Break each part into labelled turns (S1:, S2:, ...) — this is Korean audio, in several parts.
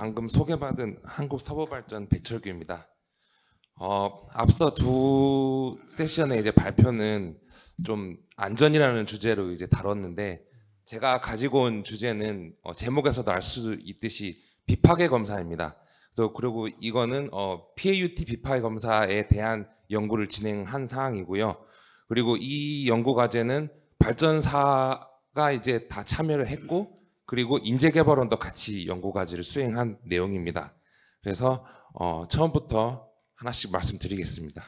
S1: 방금 소개받은 한국서부발전 백철규입니다. 앞서 두 세션의 이제 발표는 좀 안전이라는 주제로 이제 다뤘는데, 제가 가지고 온 주제는 제목에서도 알 수 있듯이 비파괴 검사입니다. 그리고 이거는 PAUT 비파괴 검사에 대한 연구를 진행한 사항이고요. 그리고 이 연구 과제는 발전사가 이제 다 참여를 했고, 그리고 인재개발원도 같이 연구 과제를 수행한 내용입니다. 그래서 처음부터 하나씩 말씀드리겠습니다.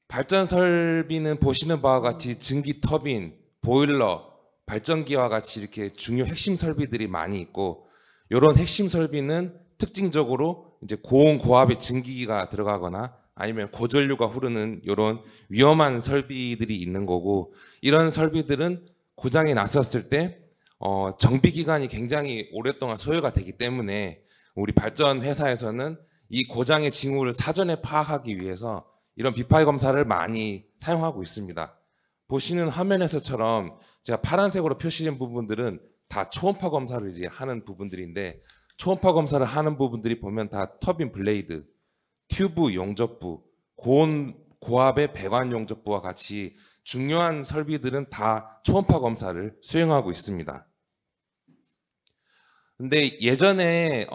S1: 발전 설비는 보시는 바와 같이 증기 터빈, 보일러, 발전기와 같이 이렇게 중요 핵심 설비들이 많이 있고, 이런 핵심 설비는 특징적으로 이제 고온 고압의 증기가 들어가거나 아니면 고전류가 흐르는 이런 위험한 설비들이 있는 거고, 이런 설비들은 고장이 났었을 때 정비 기간이 굉장히 오랫동안 소요가 되기 때문에 우리 발전 회사에서는 이 고장의 징후를 사전에 파악하기 위해서 이런 비파괴 검사를 많이 사용하고 있습니다. 보시는 화면에서처럼 제가 파란색으로 표시된 부분들은 다 초음파 검사를 이제 하는 부분들인데, 초음파 검사를 하는 부분들이 보면 다 터빈 블레이드, 튜브 용접부, 고온 고압의 배관 용접부와 같이 중요한 설비들은 다 초음파 검사를 수행하고 있습니다. 근데 예전에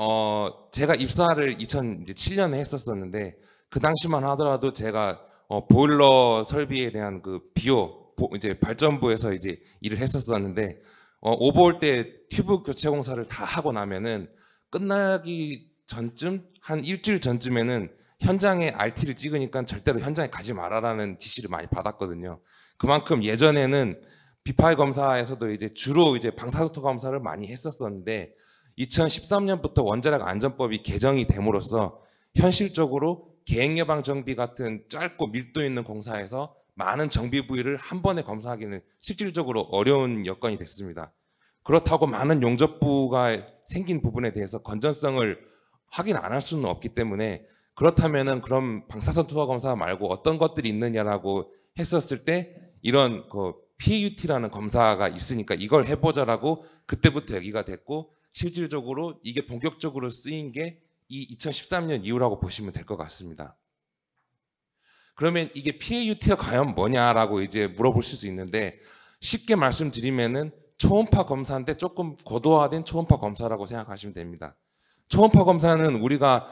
S1: 제가 입사를 2007년에 했었었는데, 그 당시만 하더라도 제가 보일러 설비에 대한 그 비오 이제 발전부에서 이제 일을 했었었는데, 오버올 때 튜브 교체 공사를 다 하고 나면은 끝나기 전쯤 한 일주일 전쯤에는 현장에 RT를 찍으니까 절대로 현장에 가지 말아라는 지시를 많이 받았거든요. 그만큼 예전에는 비파괴 검사에서도 이제 주로 이제 방사선토 검사를 많이 했었었는데, 2013년부터 원자력 안전법이 개정이 됨으로써 현실적으로 계획 예방 정비 같은 짧고 밀도 있는 공사에서 많은 정비 부위를 한 번에 검사하기는 실질적으로 어려운 여건이 됐습니다. 그렇다고 많은 용접부가 생긴 부분에 대해서 건전성을 확인 안 할 수는 없기 때문에, 그렇다면은 그럼 방사선 투하 검사 말고 어떤 것들이 있느냐라고 했었을 때 이런 그 PAUT라는 검사가 있으니까 이걸 해보자라고 그때부터 얘기가 됐고, 실질적으로 이게 본격적으로 쓰인 게 이 2013년 이후라고 보시면 될 것 같습니다. 그러면 이게 PAUT가 과연 뭐냐라고 이제 물어보실 수 있는데, 쉽게 말씀드리면은 초음파 검사인데 조금 고도화된 초음파 검사라고 생각하시면 됩니다. 초음파 검사는 우리가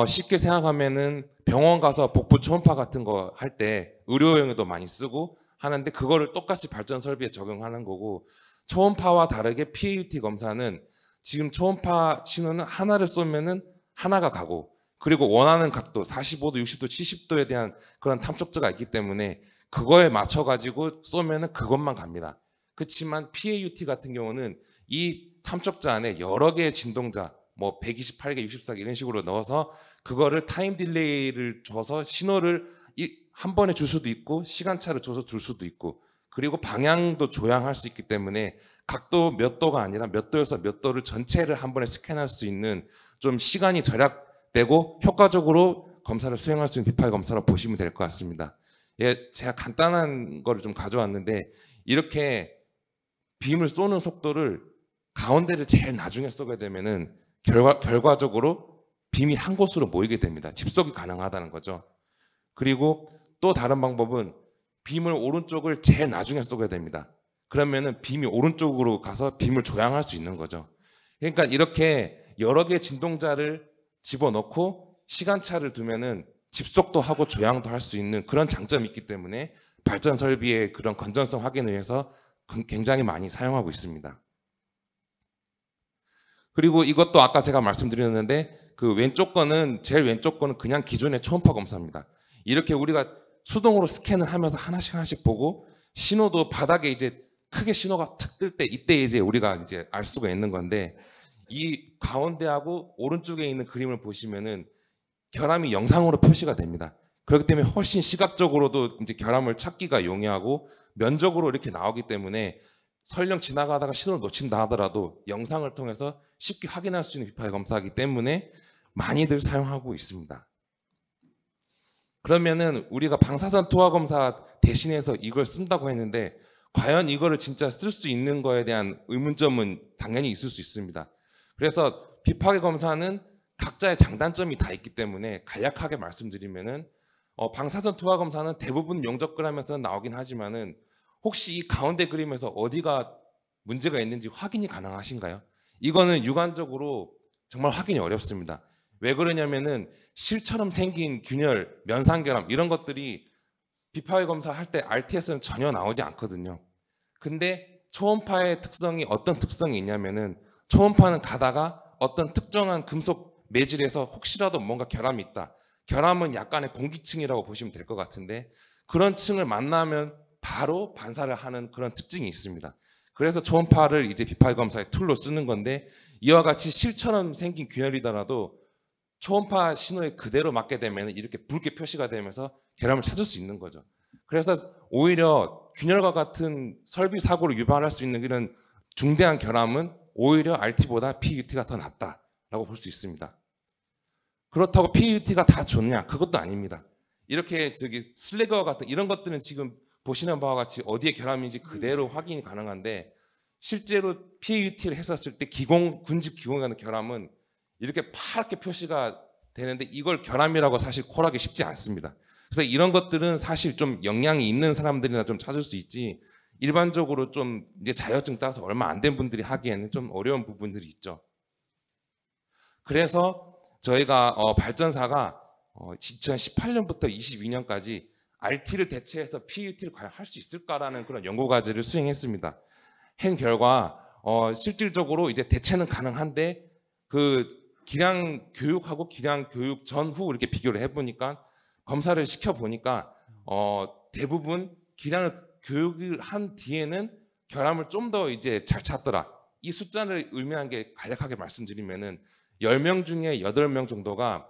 S1: 쉽게 생각하면은 병원 가서 복부 초음파 같은 거 할 때 의료용에도 많이 쓰고 하는데, 그거를 똑같이 발전 설비에 적용하는 거고, 초음파와 다르게 PAUT 검사는 지금 초음파 신호는 하나를 쏘면은 하나가 가고, 그리고 원하는 각도 45도, 60도, 70도에 대한 그런 탐촉자가 있기 때문에 그거에 맞춰 가지고 쏘면은 그것만 갑니다. 그렇지만 PAUT 같은 경우는 이 탐촉자 안에 여러 개의 진동자, 뭐 128개, 64개 이런 식으로 넣어서 그거를 타임 딜레이를 줘서 신호를 한 번에 줄 수도 있고 시간차를 줘서 줄 수도 있고, 그리고 방향도 조향할 수 있기 때문에 각도 몇 도가 아니라 몇 도에서 몇 도를 전체를 한 번에 스캔할 수 있는 좀 시간이 절약되고 효과적으로 검사를 수행할 수 있는 비파괴 검사로 보시면 될 것 같습니다. 예, 제가 간단한 거를 좀 가져왔는데, 이렇게 빔을 쏘는 속도를 가운데를 제일 나중에 쏘게 되면은 결과적으로 빔이 한 곳으로 모이게 됩니다. 집속이 가능하다는 거죠. 그리고 또 다른 방법은 빔을 오른쪽을 제일 나중에 쏘게 됩니다. 그러면은 빔이 오른쪽으로 가서 빔을 조향할 수 있는 거죠. 그러니까 이렇게 여러 개의 진동자를 집어넣고 시간차를 두면은 집속도 하고 조향도 할 수 있는 그런 장점이 있기 때문에 발전 설비의 그런 건전성 확인을 위해서 굉장히 많이 사용하고 있습니다. 그리고 이것도 아까 제가 말씀드렸는데, 그 왼쪽 거는 제일 왼쪽 거는 그냥 기존의 초음파 검사입니다. 이렇게 우리가 수동으로 스캔을 하면서 하나씩 보고, 신호도 바닥에 이제 크게 신호가 탁 뜰 때 이때 이제 우리가 이제 알 수가 있는 건데, 이 가운데하고 오른쪽에 있는 그림을 보시면은 결함이 영상으로 표시가 됩니다. 그렇기 때문에 훨씬 시각적으로도 이제 결함을 찾기가 용이하고 면적으로 이렇게 나오기 때문에 설령 지나가다가 신호를 놓친다 하더라도 영상을 통해서 쉽게 확인할 수 있는 비파괴 검사이기 때문에 많이들 사용하고 있습니다. 그러면은 우리가 방사선 투하 검사 대신해서 이걸 쓴다고 했는데, 과연 이거를 진짜 쓸 수 있는 거에 대한 의문점은 당연히 있을 수 있습니다. 그래서 비파괴 검사는 각자의 장단점이 다 있기 때문에 간략하게 말씀드리면은 방사선 투하 검사는 대부분 용접 그램에서 나오긴 하지만은 혹시 이 가운데 그림에서 어디가 문제가 있는지 확인이 가능하신가요? 이거는 육안적으로 정말 확인이 어렵습니다. 왜 그러냐면은 실처럼 생긴 균열, 면상결함 이런 것들이 비파괴 검사할 때 RTS는 전혀 나오지 않거든요. 근데 초음파의 특성이 어떤 특성이 있냐면은 초음파는 가다가 어떤 특정한 금속 매질에서 혹시라도 뭔가 결함이 있다. 결함은 약간의 공기층이라고 보시면 될 것 같은데 그런 층을 만나면 바로 반사를 하는 그런 특징이 있습니다. 그래서 초음파를 이제 비파괴 검사의 툴로 쓰는 건데 이와 같이 실처럼 생긴 균열이더라도 초음파 신호에 그대로 맞게 되면 이렇게 붉게 표시가 되면서 결함을 찾을 수 있는 거죠. 그래서 오히려 균열과 같은 설비 사고를 유발할 수 있는 이런 중대한 결함은 오히려 RT보다 PUT가 더 낫다라고 볼 수 있습니다. 그렇다고 PUT가 다 좋냐? 그것도 아닙니다. 이렇게 슬래그와 같은 이런 것들은 지금 보시는 바와 같이 어디에 결함인지 그대로 확인이 가능한데 실제로 PUT를 했었을 때 군집 기공에 가는 결함은 이렇게 파랗게 표시가 되는데 이걸 결함이라고 사실 콜하기 쉽지 않습니다. 그래서 이런 것들은 사실 좀 영향이 있는 사람들이나 좀 찾을 수 있지 일반적으로 좀 이제 자격증 따서 얼마 안 된 분들이 하기에는 좀 어려운 부분들이 있죠. 그래서 저희가 발전사가 2018년부터 22년까지 RT를 대체해서 PUT를 과연 할 수 있을까라는 그런 연구 과제를 수행했습니다. 한 결과 실질적으로 이제 대체는 가능한데 그 기량 교육하고 기량 교육 전후 이렇게 비교를 해보니까 검사를 시켜보니까 대부분 기량을 교육을 한 뒤에는 결함을 좀 더 이제 잘 찾더라. 이 숫자를 의미한 게 간략하게 말씀드리면은 10명 중에 8명 정도가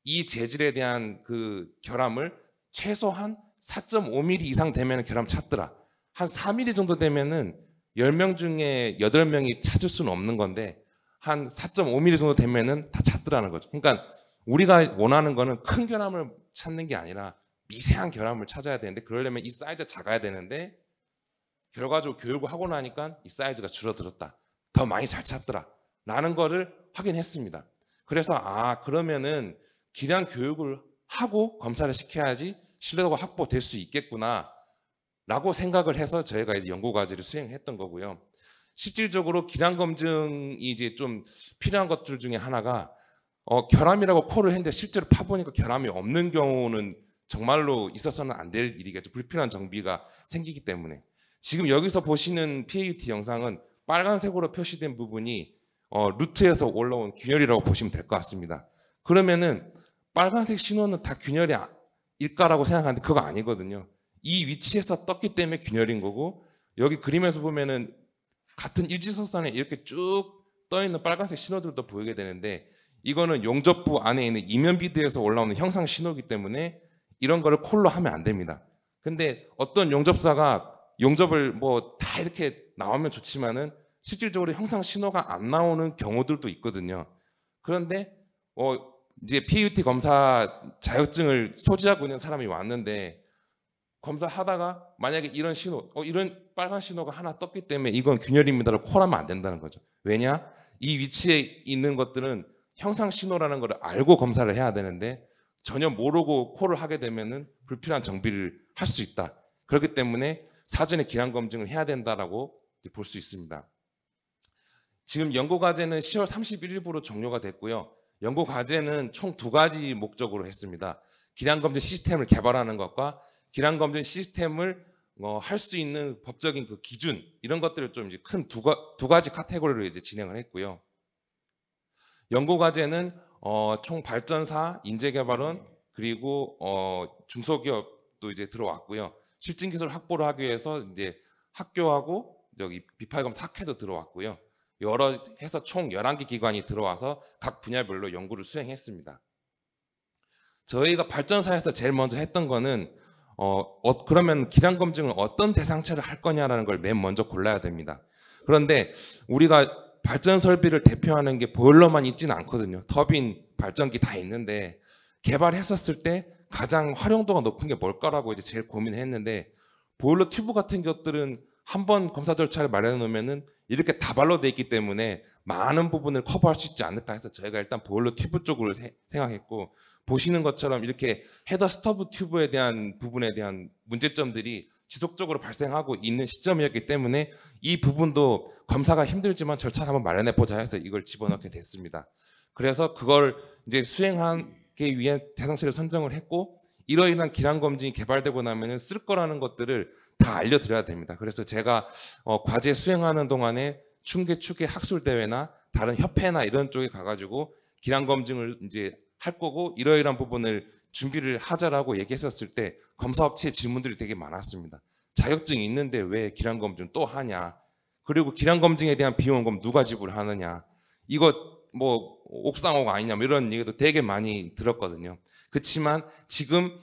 S1: 이 재질에 대한 그 결함을 최소한 4.5mm 이상 되면 결함 찾더라. 한 4mm 정도 되면은 10명 중에 8명이 찾을 수는 없는 건데 한 4.5mm 정도 되면은 다 찾더라는 거죠. 그러니까 우리가 원하는 거는 큰 결함을 찾는 게 아니라 미세한 결함을 찾아야 되는데 그러려면 이 사이즈가 작아야 되는데 결과적으로 교육을 하고 나니까 이 사이즈가 줄어들었다. 더 많이 잘 찾더라. 라는 거를 확인했습니다. 그래서 그러면은 기량 교육을 하고 검사를 시켜야지 신뢰도가 확보될 수 있겠구나 라고 생각을 해서 저희가 이제 연구 과제를 수행했던 거고요. 실질적으로 기량 검증이 이제 좀 필요한 것들 중에 하나가 결함이라고 콜을 했는데 실제로 파보니까 결함이 없는 경우는 정말로 있어서는 안 될 일이겠죠. 불필요한 정비가 생기기 때문에. 지금 여기서 보시는 PAUT 영상은 빨간색으로 표시된 부분이 루트에서 올라온 균열이라고 보시면 될 것 같습니다. 그러면은 빨간색 신호는 다 균열일까라고 생각하는데 그거 아니거든요. 이 위치에서 떴기 때문에 균열인 거고 여기 그림에서 보면은 같은 일지선에 이렇게 쭉 떠있는 빨간색 신호들도 보이게 되는데 이거는 용접부 안에 있는 이면비드에서 올라오는 형상 신호이기 때문에 이런 거를 콜로 하면 안 됩니다. 근데 어떤 용접사가 용접을 뭐 다 이렇게 나오면 좋지만은 실질적으로 형상 신호가 안 나오는 경우들도 있거든요. 그런데 이제 PUT 검사 자격증을 소지하고 있는 사람이 왔는데 검사하다가 만약에 이런 신호, 이런 빨간 신호가 하나 떴기 때문에 이건 균열입니다를 콜하면 안 된다는 거죠. 왜냐? 이 위치에 있는 것들은 형상 신호라는 걸 알고 검사를 해야 되는데 전혀 모르고 콜을 하게 되면은 불필요한 정비를 할 수 있다. 그렇기 때문에 사전에 기량 검증을 해야 된다라고 볼 수 있습니다. 지금 연구 과제는 10월 31일부로 종료가 됐고요. 연구 과제는 총 2가지 목적으로 했습니다. 기량 검증 시스템을 개발하는 것과 기량 검증 시스템을 할 수 있는 법적인 그 기준 이런 것들을 좀 이제 큰 두 가지 카테고리로 이제 진행을 했고요. 연구 과제는 총 발전사, 인재개발원 그리고 중소기업도 이제 들어왔고요. 실증 기술 확보를 하기 위해서 이제 학교하고 여기 비파이검사 학회도 들어왔고요. 여러 해서 총 11개 기관이 들어와서 각 분야별로 연구를 수행했습니다. 저희가 발전사에서 제일 먼저 했던 거는 그러면 기량 검증을 어떤 대상체를 할 거냐라는 걸 맨 먼저 골라야 됩니다. 그런데 우리가 발전 설비를 대표하는 게 보일러만 있지는 않거든요. 터빈, 발전기 다 있는데 개발했었을 때 가장 활용도가 높은 게 뭘까라고 이제 제일 고민을 했는데 보일러 튜브 같은 것들은 한번 검사 절차를 마련해 놓으면은 이렇게 다발로 돼 있기 때문에 많은 부분을 커버할 수 있지 않을까 해서 저희가 일단 보일러 튜브 쪽으로 생각했고, 보시는 것처럼 이렇게 헤더 스터브 튜브에 대한 부분에 대한 문제점들이 지속적으로 발생하고 있는 시점이었기 때문에 이 부분도 검사가 힘들지만 절차를 한번 마련해 보자 해서 이걸 집어넣게 됐습니다. 그래서 그걸 이제 수행하기 위해 대상실을 선정을 했고, 이러이러한 기량 검증이 개발되고 나면은 쓸 거라는 것들을 다 알려드려야 됩니다. 그래서 제가 과제 수행하는 동안에 충계 축계 학술 대회나 다른 협회나 이런 쪽에 가가지고 기량 검증을 이제 할 거고, 이러이러한 부분을 준비를 하자라고 얘기했었을 때 검사업체의 질문들이 되게 많았습니다. 자격증이 있는데 왜 기량 검증 또 하냐? 그리고 기량 검증에 대한 비용은 그럼 누가 지불하느냐? 이거 뭐 옥상옥 아니냐? 뭐 이런 얘기도 되게 많이 들었거든요. 그렇지만 지금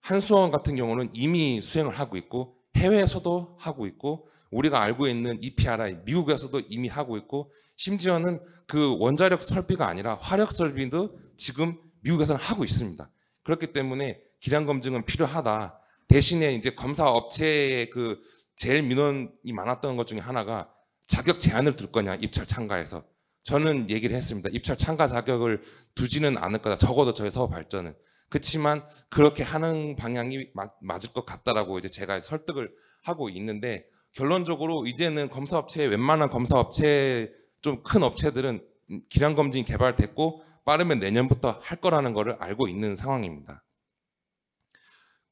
S1: 한수원 같은 경우는 이미 수행을 하고 있고, 해외에서도 하고 있고, 우리가 알고 있는 EPRI 미국에서도 이미 하고 있고, 심지어는 그 원자력 설비가 아니라 화력 설비도 지금 미국에서는 하고 있습니다. 그렇기 때문에 기량 검증은 필요하다. 대신에 이제 검사 업체의 그 제일 민원이 많았던 것 중에 하나가 자격 제한을 둘 거냐, 입찰 참가에서. 저는 얘기를 했습니다. 입찰 참가 자격을 두지는 않을 거다. 적어도 저희 서울발전은. 그렇지만 그렇게 하는 방향이 맞을 것 같다라고 이제 제가 설득을 하고 있는데, 결론적으로 이제는 검사업체, 웬만한 검사업체 좀 큰 업체들은 기량 검증이 개발됐고 빠르면 내년부터 할 거라는 거를 알고 있는 상황입니다.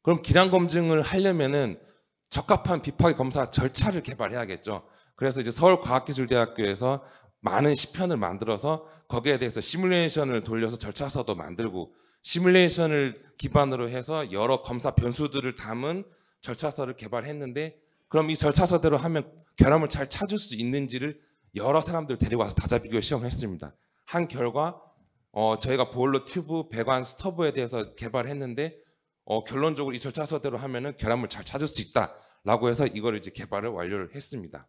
S1: 그럼 기량 검증을 하려면은 적합한 비파기 검사 절차를 개발해야겠죠. 그래서 이제 서울과학기술대학교에서 많은 시편을 만들어서 거기에 대해서 시뮬레이션을 돌려서 절차서도 만들고, 시뮬레이션을 기반으로 해서 여러 검사 변수들을 담은 절차서를 개발했는데, 그럼 이 절차서대로 하면 결함을 잘 찾을 수 있는지를 여러 사람들 데리고 와서 다자 비교 시험을 했습니다. 한 결과 저희가 보일러 튜브, 배관, 스터브에 대해서 개발했는데 결론적으로 이 절차서대로 하면은 결함을 잘 찾을 수 있다라고 해서 이걸 이제 개발을 완료를 했습니다.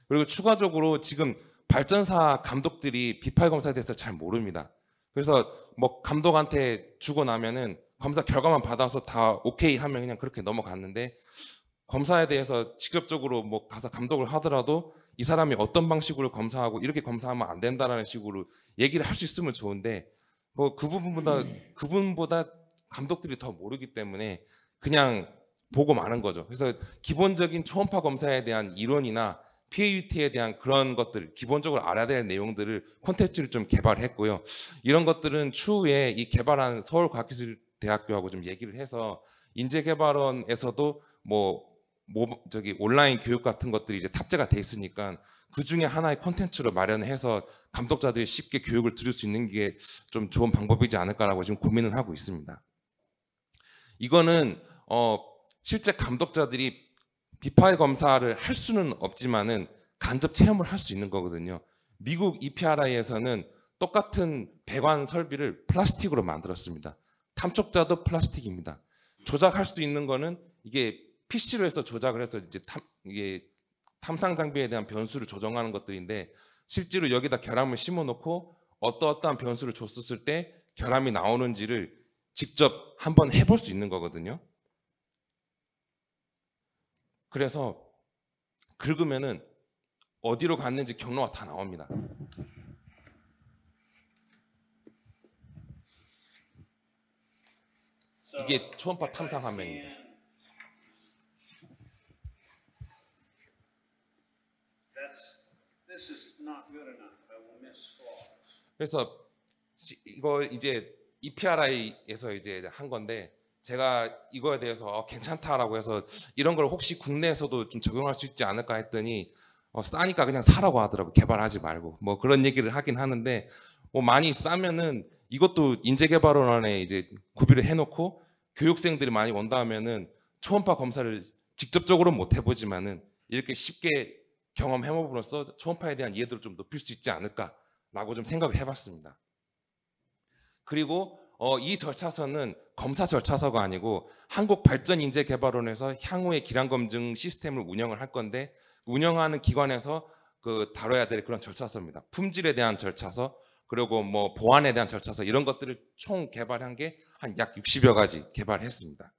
S1: 그리고 추가적으로 지금 발전사 감독들이 비파기 검사에 대해서 잘 모릅니다. 그래서 뭐 감독한테 주고 나면은 검사 결과만 받아서 다 오케이 하면 그냥 그렇게 넘어갔는데, 검사에 대해서 직접적으로 뭐 가서 감독을 하더라도 이 사람이 어떤 방식으로 검사하고 이렇게 검사하면 안 된다라는 식으로 얘기를 할 수 있으면 좋은데, 뭐 그분보다 감독들이 더 모르기 때문에 그냥 보고 마는 거죠. 그래서 기본적인 초음파 검사에 대한 이론이나 PAUT에 대한 그런 것들, 기본적으로 알아야 될 내용들을 콘텐츠를 좀 개발했고요. 이런 것들은 추후에 이 개발한 서울과학기술대학교하고 좀 얘기를 해서 인재개발원에서도 저기 온라인 교육 같은 것들이 이제 탑재가 돼 있으니까 그 중에 하나의 콘텐츠로 마련해서 감독자들이 쉽게 교육을 들을 수 있는 게 좀 좋은 방법이지 않을까라고 지금 고민을 하고 있습니다. 이거는 실제 감독자들이 비파기 검사를 할 수는 없지만은 간접 체험을 할 수 있는 거거든요. 미국 EPRI에서는 똑같은 배관 설비를 플라스틱으로 만들었습니다. 탐촉자도 플라스틱입니다. 조작할 수 있는 거는 이게 PC로 해서 조작을 해서 이제 이게 탐상 장비에 대한 변수를 조정하는 것들인데, 실제로 여기다 결함을 심어놓고 어떠한 변수를 줬었을 때 결함이 나오는지를 직접 한번 해볼 수 있는 거거든요. 그래서 긁으면은 어디로 갔는지 경로가 다 나옵니다. 이게 초음파 탐상 화면입니다. 그래서 이거 이제 EPRI에서 이제 한 건데, 제가 이거에 대해서 괜찮다라고 해서 이런 걸 혹시 국내에서도 좀 적용할 수 있지 않을까 했더니 싸니까 그냥 사라고 하더라고. 개발하지 말고. 뭐 그런 얘기를 하긴 하는데, 뭐 많이 싸면은 이것도 인재개발원에 이제 구비를 해놓고 교육생들이 많이 온다 하면은 초음파 검사를 직접적으로 못 해보지만은 이렇게 쉽게 경험해봄으로써 초음파에 대한 이해도를 좀 높일 수 있지 않을까라고 좀 생각을 해봤습니다. 그리고 이 절차서는 검사 절차서가 아니고 한국발전인재개발원에서 향후에 기량검증 시스템을 운영을 할 건데, 운영하는 기관에서 다뤄야 될 그런 절차서입니다. 품질에 대한 절차서, 그리고 뭐 보안에 대한 절차서, 이런 것들을 총 개발한 게 한 약 60여 가지 개발했습니다.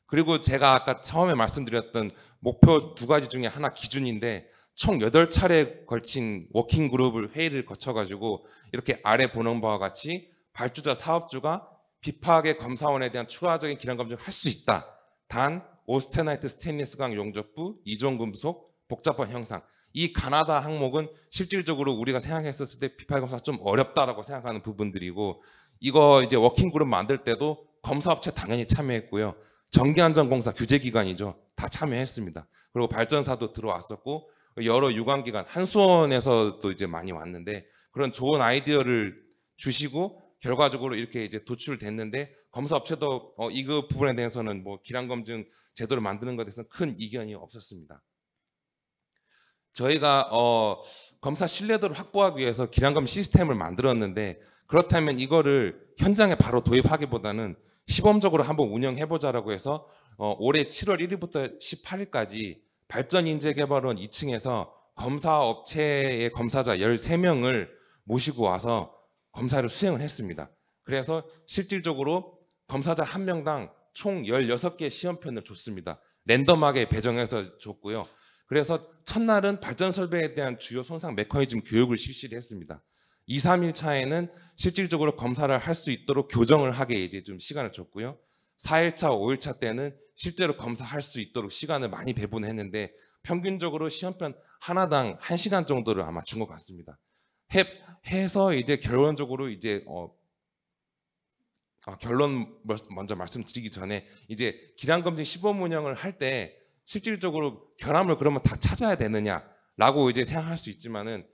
S1: 그리고 제가 아까 처음에 말씀드렸던 목표 두 가지 중에 하나 기준인데 총 8차례 걸친 워킹 그룹을 회의를 거쳐가지고 이렇게 아래 보는 바와 같이 발주자 사업주가 비파악의 검사원에 대한 추가적인 기량 검증을 할 수 있다. 단 오스테나이트 스테인리스광 용접부, 이종금속, 복잡한 형상. 이 가나다 항목은 실질적으로 우리가 생각했었을 때 비파악 검사가 좀 어렵다라고 생각하는 부분들이고, 이거 이제 워킹 그룹 만들 때도 검사업체 당연히 참여했고요. 전기안전공사 규제기관이죠. 다 참여했습니다. 그리고 발전사도 들어왔었고 여러 유관기관, 한수원에서도 이제 많이 왔는데 그런 좋은 아이디어를 주시고 결과적으로 이렇게 이제 도출됐는데 검사업체도 이거 부분에 대해서는 뭐 기량검증 제도를 만드는 것에 대해서는 큰 이견이 없었습니다. 저희가 검사 신뢰도를 확보하기 위해서 기량검증 시스템을 만들었는데 그렇다면 이거를 현장에 바로 도입하기보다는 시범적으로 한번 운영해보자라고 해서 올해 7월 1일부터 18일까지 발전인재개발원 2층에서 검사업체의 검사자 13명을 모시고 와서 검사를 수행을 했습니다. 그래서 실질적으로 검사자 한 명당 총 16개 시험편을 줬습니다. 랜덤하게 배정해서 줬고요. 그래서 첫날은 발전 설비에 대한 주요 손상 메커니즘 교육을 실시를 했습니다. 2, 3일 차에는 실질적으로 검사를 할 수 있도록 교정을 하게 이제 좀 시간을 줬고요. 4일차, 5일차 때는 실제로 검사할 수 있도록 시간을 많이 배분했는데 평균적으로 시험편 하나당 1시간 정도를 아마 준 것 같습니다. 해서 이제 결론적으로 이제 결론 먼저 말씀드리기 전에 이제 기량검증 시범 운영을 할 때 실질적으로 결함을 그러면 다 찾아야 되느냐라고 이제 생각할 수 있지만은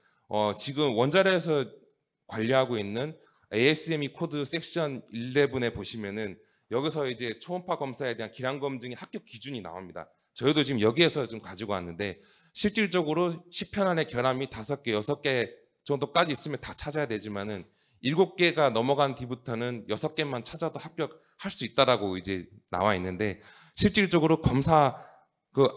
S1: 지금 원자료에서 관리하고 있는 ASME 코드 섹션 11에 보시면은 여기서 이제 초음파 검사에 대한 기량 검증의 합격 기준이 나옵니다. 저희도 지금 여기에서 좀 가지고 왔는데 실질적으로 10편 안에 결함이 5개, 6개 정도까지 있으면 다 찾아야 되지만은 7개가 넘어간 뒤부터는 6개만 찾아도 합격할 수 있다라고 이제 나와 있는데 실질적으로 검사 그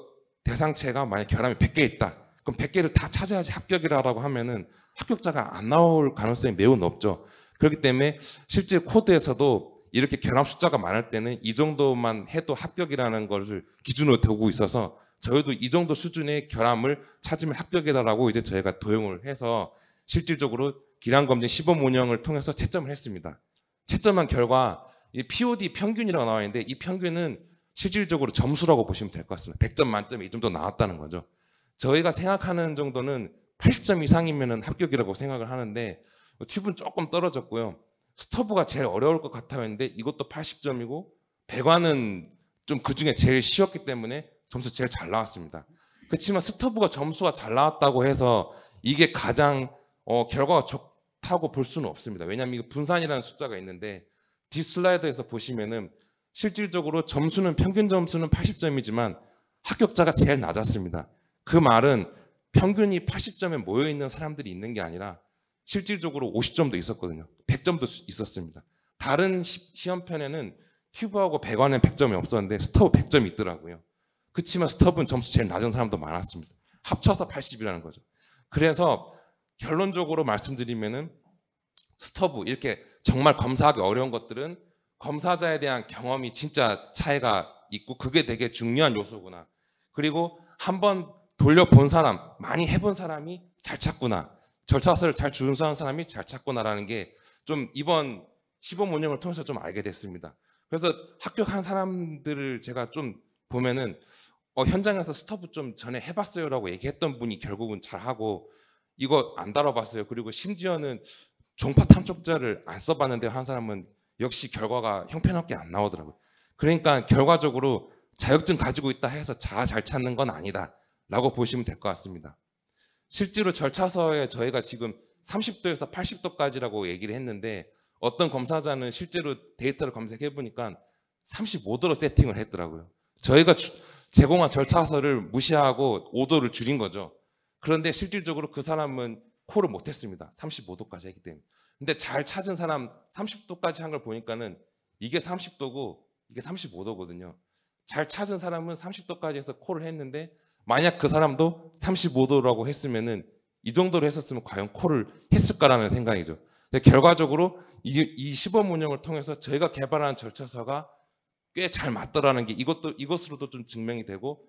S1: 대상체가 만약 결함이 100개 있다. 그럼 100개를 다 찾아야지 합격이라고 하면은 합격자가 안 나올 가능성이 매우 높죠. 그렇기 때문에 실제 코드에서도 이렇게 결함 숫자가 많을 때는 이 정도만 해도 합격이라는 것을 기준으로 두고 있어서 저희도 이 정도 수준의 결함을 찾으면 합격이다라고 이제 저희가 도용을 해서 실질적으로 기량검증 시범 운영을 통해서 채점을 했습니다. 채점한 결과 이 POD 평균이라고 나와 있는데 이 평균은 실질적으로 점수라고 보시면 될 것 같습니다. 100점 만점에 이 정도 나왔다는 거죠. 저희가 생각하는 정도는 80점 이상이면 합격이라고 생각을 하는데 튜브는 조금 떨어졌고요. 스터브가 제일 어려울 것 같아 했는데 이것도 80점이고 배관은 좀 그중에 제일 쉬웠기 때문에 점수 제일 잘 나왔습니다. 그렇지만 스터브가 점수가 잘 나왔다고 해서 이게 가장 결과가 좋다고 볼 수는 없습니다. 왜냐하면 이거 분산이라는 숫자가 있는데 뒤 슬라이드에서 보시면은 실질적으로 점수는 평균 점수는 80점이지만 합격자가 제일 낮았습니다. 그 말은 평균이 80점에 모여 있는 사람들이 있는 게 아니라 실질적으로 50점도 있었거든요. 100점도 있었습니다. 다른 시험편에는 튜브하고 배관에는 100점이 없었는데 스터브 100점이 있더라고요. 그렇지만 스터브는 점수 제일 낮은 사람도 많았습니다. 합쳐서 80이라는 거죠. 그래서 결론적으로 말씀드리면은 스터브 이렇게 정말 검사하기 어려운 것들은 검사자에 대한 경험이 진짜 차이가 있고 그게 되게 중요한 요소구나. 그리고 한번 돌려본 사람, 많이 해본 사람이 잘 찾구나. 절차서를 잘 준수한 사람이 잘 찾구나라는 게 좀 이번 시범 운영을 통해서 좀 알게 됐습니다. 그래서 합격한 사람들을 제가 좀 보면은 현장에서 스터브 좀 전에 해봤어요라고 얘기했던 분이 결국은 잘하고 이거 안 다뤄봤어요. 그리고 심지어는 종파 탐촉자를 안 써봤는데 한 사람은 역시 결과가 형편없게 안 나오더라고요. 그러니까 결과적으로 자격증 가지고 있다 해서 잘 찾는 건 아니다 라고 보시면 될 것 같습니다. 실제로 절차서에 저희가 지금 30도에서 80도까지라고 얘기를 했는데 어떤 검사자는 실제로 데이터를 검색해 보니까 35도로 세팅을 했더라고요. 저희가 제공한 절차서를 무시하고 5도를 줄인 거죠. 그런데 실질적으로 그 사람은 콜을 못했습니다. 35도까지 했기 때문에. 근데 잘 찾은 사람 30도까지 한 걸 보니까는 이게 30도고 이게 35도거든요. 잘 찾은 사람은 30도까지 해서 콜을 했는데 만약 그 사람도 35도라고 했으면은 이 정도로 했었으면 과연 콜을 했을까라는 생각이죠. 근데 결과적으로 이 시범 운영을 통해서 저희가 개발한 절차서가 꽤 잘 맞더라는 게 이것으로도 좀 증명이 되고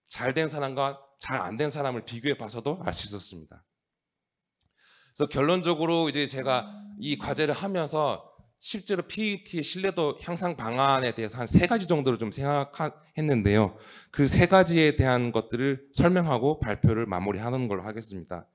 S1: 잘 된 사람과 잘 안 된 사람을 비교해 봐서도 알 수 있었습니다. 그래서 결론적으로 이제 제가 이 과제를 하면서 실제로 PET의 신뢰도 향상 방안에 대해서 한 3가지 정도를 좀 생각했는데요. 그 3가지에 대한 것들을 설명하고 발표를 마무리하는 걸로 하겠습니다.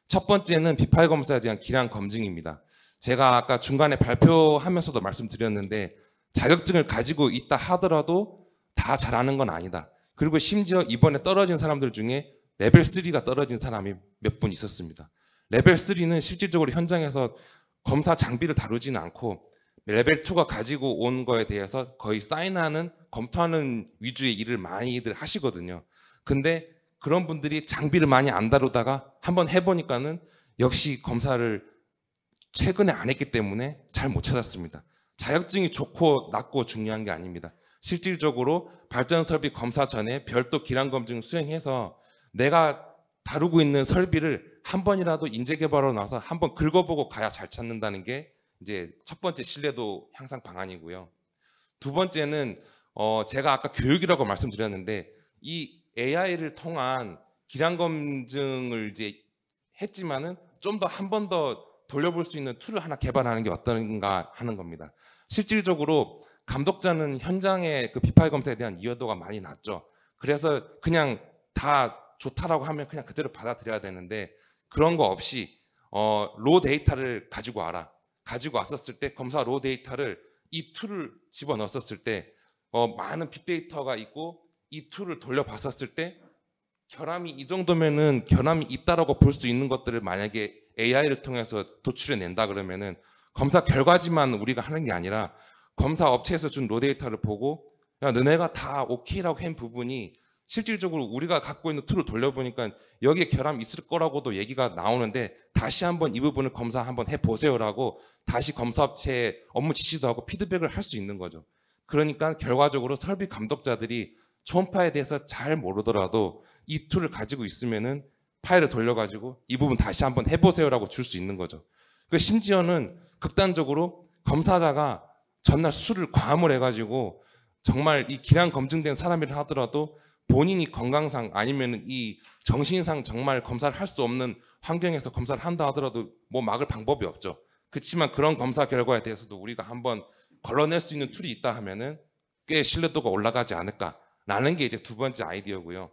S1: 첫 번째는 비파이 검사에 대한 기량 검증입니다. 제가 아까 중간에 발표하면서도 말씀드렸는데 자격증을 가지고 있다 하더라도 다 잘하는 건 아니다. 그리고 심지어 이번에 떨어진 사람들 중에 레벨 3가 떨어진 사람이 몇 분 있었습니다. 레벨 3는 실질적으로 현장에서 검사 장비를 다루지는 않고 레벨 2가 가지고 온 거에 대해서 거의 사인하는, 검토하는 위주의 일을 많이들 하시거든요. 근데 그런 분들이 장비를 많이 안 다루다가 한번 해보니까는 역시 검사를 최근에 안 했기 때문에 잘 못 찾았습니다. 자격증이 좋고 낮고 중요한 게 아닙니다. 실질적으로 발전 설비 검사 전에 별도 기량 검증 수행해서 내가 다루고 있는 설비를 한 번이라도 인재 개발하러 나와서 한번 긁어보고 가야 잘 찾는다는 게 이제 첫 번째 신뢰도 향상 방안이고요. 두 번째는 제가 아까 교육이라고 말씀드렸는데 이 AI를 통한 기량 검증을 이제 했지만은 좀 더 한 번 더 돌려볼 수 있는 툴을 하나 개발하는 게 어떤가 하는 겁니다. 실질적으로 감독자는 현장의 그 비파이 검사에 대한 이해도가 많이 낮죠. 그래서 그냥 다 좋다라고 하면 그냥 그대로 받아들여야 되는데 그런 거 없이 로 데이터를 가지고 와라. 가지고 왔었을 때 검사 로 데이터를 이 툴을 집어넣었을 때 많은 빅데이터가 있고 이 툴을 돌려봤었을 때 결함이 이 정도면은 결함이 있다라고 볼 수 있는 것들을 만약에 AI를 통해서 도출해 낸다 그러면은 검사 결과지만 우리가 하는 게 아니라 검사 업체에서 준 로 데이터를 보고 야 너네가 다 오케이라고 한 부분이 실질적으로 우리가 갖고 있는 툴을 돌려보니까 여기에 결함이 있을 거라고도 얘기가 나오는데 다시 한번 이 부분을 검사 한번 해보세요라고 다시 검사업체에 업무 지시도 하고 피드백을 할 수 있는 거죠. 그러니까 결과적으로 설비 감독자들이 초음파에 대해서 잘 모르더라도 이 툴을 가지고 있으면은 파일을 돌려가지고 이 부분 다시 한번 해보세요라고 줄 수 있는 거죠. 그 심지어는 극단적으로 검사자가 전날 술을 과음을 해가지고 정말 이 기량 검증된 사람이라 하더라도 본인이 건강상 아니면 이 정신상 정말 검사를 할 수 없는 환경에서 검사를 한다 하더라도 뭐 막을 방법이 없죠. 그렇지만 그런 검사 결과에 대해서도 우리가 한번 걸러낼 수 있는 툴이 있다 하면은 꽤 신뢰도가 올라가지 않을까라는 게 이제 두 번째 아이디어고요.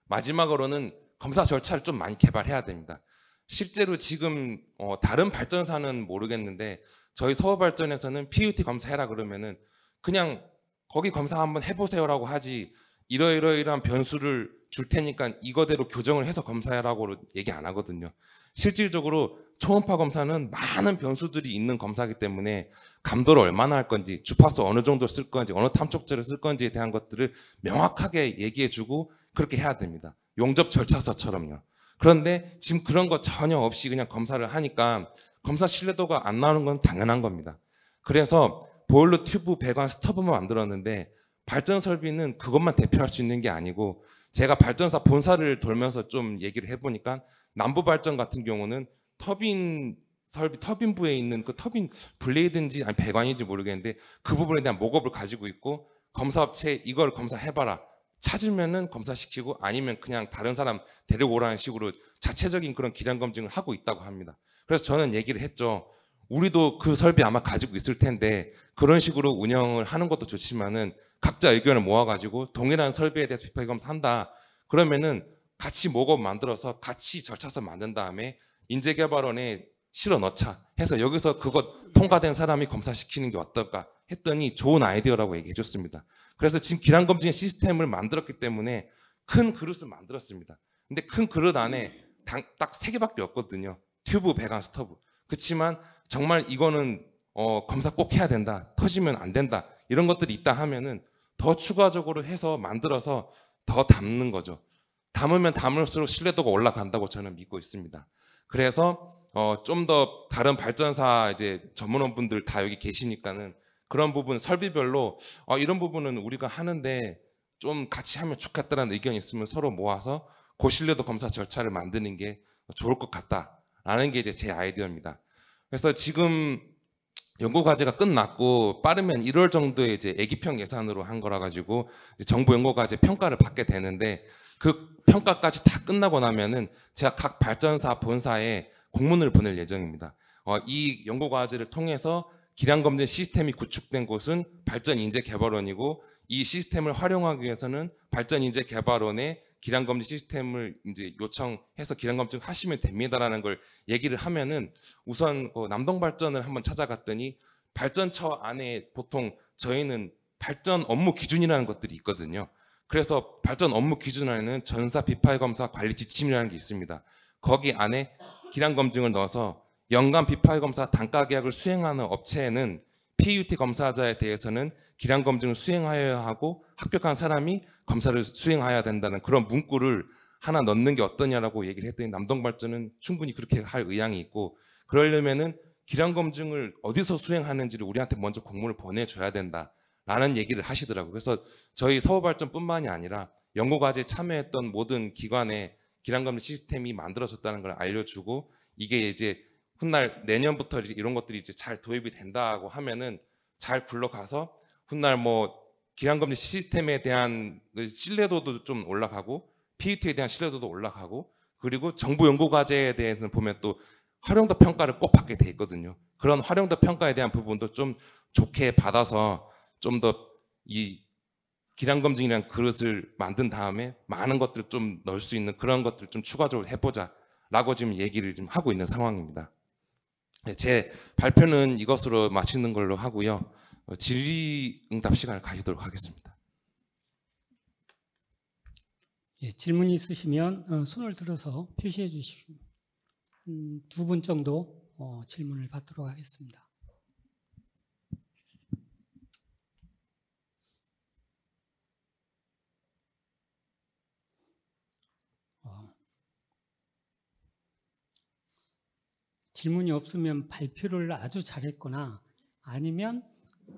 S1: 마지막으로는 검사 절차를 좀 많이 개발해야 됩니다. 실제로 지금 다른 발전사는 모르겠는데 저희 서울발전에서는 PUT 검사해라 그러면은 그냥 거기 검사 한번 해보세요라고 하지 이러이러이러한 변수를 줄 테니까 이거대로 교정을 해서 검사해라고 얘기 안 하거든요. 실질적으로 초음파 검사는 많은 변수들이 있는 검사이기 때문에 감도를 얼마나 할 건지, 주파수 어느 정도 쓸 건지, 어느 탐촉제를 쓸 건지에 대한 것들을 명확하게 얘기해주고 그렇게 해야 됩니다. 용접 절차서처럼요. 그런데 지금 그런 거 전혀 없이 그냥 검사를 하니까 검사 신뢰도가 안 나오는 건 당연한 겁니다. 그래서 보일러 튜브 배관 스터브만 만들었는데 발전 설비는 그것만 대표할 수 있는 게 아니고 제가 발전사 본사를 돌면서 좀 얘기를 해보니까 남부 발전 같은 경우는 터빈 설비 터빈부에 있는 그 터빈 블레이드인지 아니 배관인지 모르겠는데 그 부분에 대한 목업을 가지고 있고 검사업체 이걸 검사해봐라 찾으면은 검사시키고 아니면 그냥 다른 사람 데려오라는 식으로 자체적인 그런 기량 검증을 하고 있다고 합니다. 그래서 저는 얘기를 했죠. 우리도 그 설비 아마 가지고 있을 텐데 그런 식으로 운영을 하는 것도 좋지만은 각자 의견을 모아가지고 동일한 설비에 대해서 비파이 검사한다. 그러면은 같이 목업 만들어서 같이 절차서 만든 다음에 인재개발원에 실어 넣자 해서 여기서 그것 통과된 사람이 검사시키는 게 어떨까 했더니 좋은 아이디어라고 얘기해 줬습니다. 그래서 지금 기량검증 시스템을 만들었기 때문에 큰 그릇을 만들었습니다. 근데 큰 그릇 안에 딱 3개밖에 없거든요. 튜브, 배관, 스터브. 그렇지만 정말 이거는 검사 꼭 해야 된다. 터지면 안 된다. 이런 것들이 있다 하면은 더 추가적으로 해서 만들어서 더 담는 거죠. 담으면 담을수록 신뢰도가 올라간다고 저는 믿고 있습니다. 그래서 좀 더 다른 발전사 이제 전문원분들 다 여기 계시니까는 그런 부분 설비별로 이런 부분은 우리가 하는데 좀 같이 하면 좋겠다라는 의견이 있으면 서로 모아서 고신뢰도 검사 절차를 만드는 게 좋을 것 같다라는 게 이제 제 아이디어입니다. 그래서 지금 연구 과제가 끝났고 빠르면 1월 정도에 이제 애기평 예산으로 한 거라 가지고 이제 정부 연구 과제 평가를 받게 되는데 그 평가까지 다 끝나고 나면은 제가 각 발전사 본사에 공문을 보낼 예정입니다. 이 연구 과제를 통해서 기량 검증 시스템이 구축된 곳은 발전인재개발원이고 이 시스템을 활용하기 위해서는 발전인재개발원의 기량검증 시스템을 이제 요청해서 기량검증 하시면 됩니다라는 걸 얘기를 하면은 우선 남동발전을 한번 찾아갔더니 발전처 안에 보통 저희는 발전 업무 기준이라는 것들이 있거든요. 그래서 발전 업무 기준 안에는 전사 비파일 검사 관리 지침이라는 게 있습니다. 거기 안에 기량검증을 넣어서 연간 비파일 검사 단가 계약을 수행하는 업체에는 PUT 검사자에 대해서는 기량검증을 수행하여야 하고 합격한 사람이 검사를 수행해야 된다는 그런 문구를 하나 넣는 게 어떠냐라고 얘기를 했더니 남동발전은 충분히 그렇게 할 의향이 있고 그러려면은 기량검증을 어디서 수행하는지를 우리한테 먼저 공문을 보내줘야 된다라는 얘기를 하시더라고요. 그래서 저희 서울발전뿐만이 아니라 연구과제에 참여했던 모든 기관에 기량검증 시스템이 만들어졌다는 걸 알려주고 이게 이제 훗날 내년부터 이런 것들이 이제 잘 도입이 된다고 하면은 잘 굴러가서 훗날 뭐 기량검증 시스템에 대한 신뢰도도 좀 올라가고 PUT에 대한 신뢰도도 올라가고 그리고 정부 연구과제에 대해서는 보면 또 활용도 평가를 꼭 받게 돼 있거든요. 그런 활용도 평가에 대한 부분도 좀 좋게 받아서 좀 더 이 기량검증이라는 그릇을 만든 다음에 많은 것들 좀 넣을 수 있는 그런 것들 좀 추가적으로 해보자라고 지금 얘기를 좀 하고 있는 상황입니다. 제 발표는 이것으로 마치는 걸로 하고요. 질의응답 시간을 가지도록 하겠습니다.
S2: 예, 질문 있으시면 손을 들어서 표시해 주시고 2분 정도 질문을 받도록 하겠습니다. 질문이 없으면 발표를 아주 잘했거나 아니면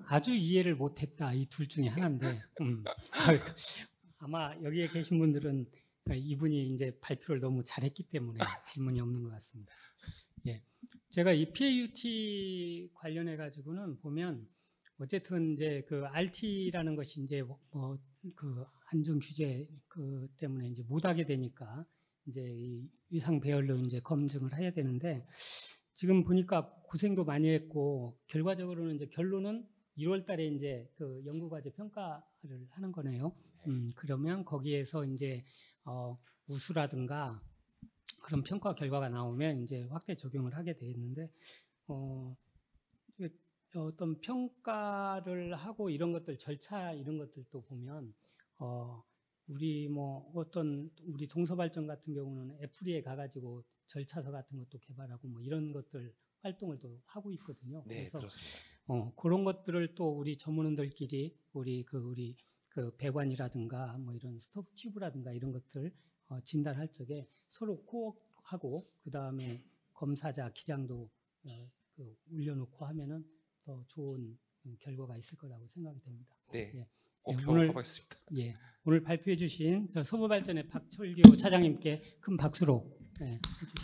S2: 아주 이해를 못했다 이 둘 중에 하나인데 아마 여기에 계신 분들은 이분이 이제 발표를 너무 잘했기 때문에 질문이 없는 것 같습니다. 예, 제가 이 PAUT 관련해 가지고는 보면 어쨌든 이제 그 RT라는 것이 이제 뭐 그 안전 규제 그 때문에 이제 못하게 되니까 이제 이 위상 배열로 이제 검증을 해야 되는데 지금 보니까 고생도 많이 했고 결과적으로는 이제 결론은 1월달에 이제 그 연구과제 평가를 하는 거네요. 그러면 거기에서 이제 우수라든가 그런 평가 결과가 나오면 이제 확대 적용을 하게 돼 있는데 어떤 평가를 하고 이런 것들 절차 이런 것들도 보면 우리 뭐 어떤 우리 동서발전 같은 경우는 애프리에 가가지고 절차서 같은 것도 개발하고 뭐 이런 것들 활동을 또 하고 있거든요.
S1: 네,
S2: 그래서
S1: 들었습니다.
S2: 그런 것들을 또 우리 전문원들끼리 우리 그 배관이라든가 뭐 이런 스토브 튜브라든가 이런 것들 진단할 적에 서로 코어하고 그 다음에 검사자 기량도 그 올려놓고 하면은 더 좋은 결과가 있을 거라고 생각이 됩니다.
S1: 네,
S2: 예.
S1: 꼭
S2: 오늘
S1: 해보겠습니다.
S2: 예, 오늘 발표해 주신 저 서부발전의 박철규 차장님께 큰 박수로 해주시기